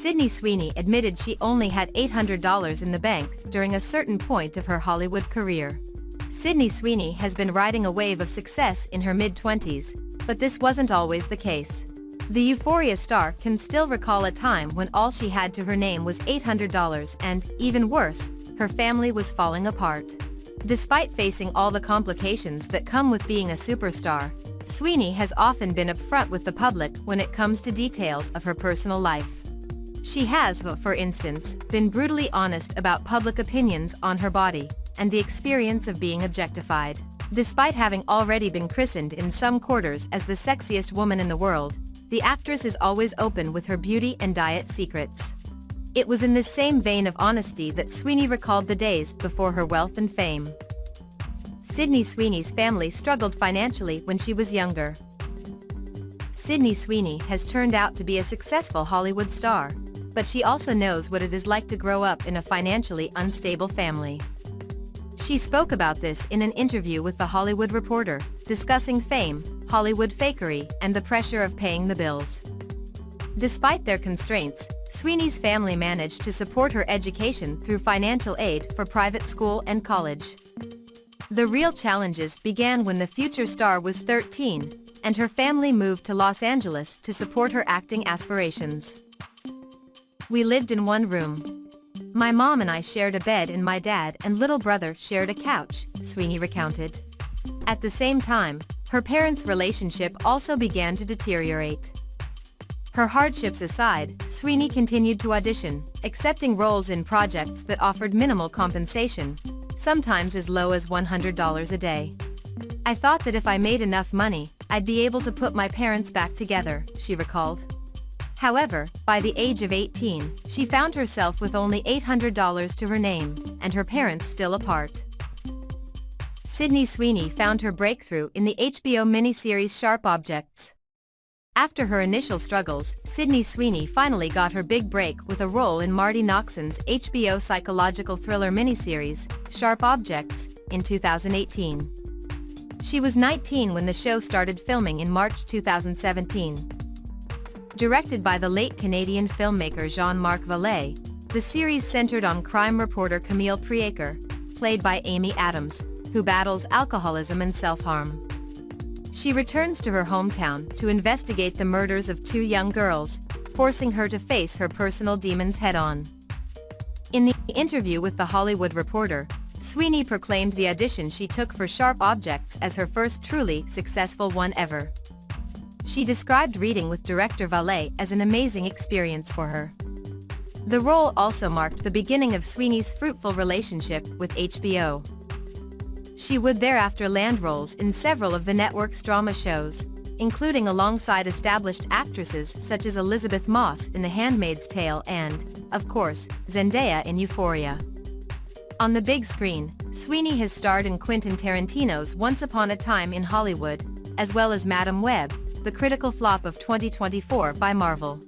Sydney Sweeney admitted she only had $800 in the bank during a certain point of her Hollywood career. Sydney Sweeney has been riding a wave of success in her mid-20s, but this wasn't always the case. The Euphoria star can still recall a time when all she had to her name was $800 and, even worse, her family was falling apart. Despite facing all the complications that come with being a superstar, Sweeney has often been upfront with the public when it comes to details of her personal life. She has, for instance, been brutally honest about public opinions on her body and the experience of being objectified. Despite having already been christened in some quarters as the sexiest woman in the world, the actress is always open with her beauty and diet secrets. It was in this same vein of honesty that Sweeney recalled the days before her wealth and fame. Sydney Sweeney's family struggled financially when she was younger. Sydney Sweeney has turned out to be a successful Hollywood star, but she also knows what it is like to grow up in a financially unstable family. She spoke about this in an interview with The Hollywood Reporter, discussing fame, Hollywood fakery, and the pressure of paying the bills. Despite their constraints, Sweeney's family managed to support her education through financial aid for private school and college. The real challenges began when the future star was 13, and her family moved to Los Angeles to support her acting aspirations. "We lived in one room. My mom and I shared a bed and my dad and little brother shared a couch," Sweeney recounted. At the same time, her parents' relationship also began to deteriorate. Her hardships aside, Sweeney continued to audition, accepting roles in projects that offered minimal compensation, sometimes as low as $100 a day. "I thought that if I made enough money, I'd be able to put my parents back together," she recalled. However, by the age of 18, she found herself with only $800 to her name, and her parents still apart. Sydney Sweeney found her breakthrough in the HBO miniseries Sharp Objects. After her initial struggles, Sydney Sweeney finally got her big break with a role in Marty Noxon's HBO psychological thriller miniseries, Sharp Objects, in 2018. She was 19 when the show started filming in March 2017. Directed by the late Canadian filmmaker Jean-Marc Vallée, the series centered on crime reporter Camille Priaker, played by Amy Adams, who battles alcoholism and self-harm. She returns to her hometown to investigate the murders of two young girls, forcing her to face her personal demons head-on. In the interview with The Hollywood Reporter, Sweeney proclaimed the audition she took for Sharp Objects as her first truly successful one ever. She described reading with director Vallée as an amazing experience for her. The role also marked the beginning of Sweeney's fruitful relationship with HBO. She would thereafter land roles in several of the network's drama shows, including alongside established actresses such as Elizabeth Moss in The Handmaid's Tale and, of course, Zendaya in Euphoria. On the big screen, Sweeney has starred in Quentin Tarantino's Once Upon a Time in Hollywood, as well as Madam Web, the critical flop of 2024 by Marvel.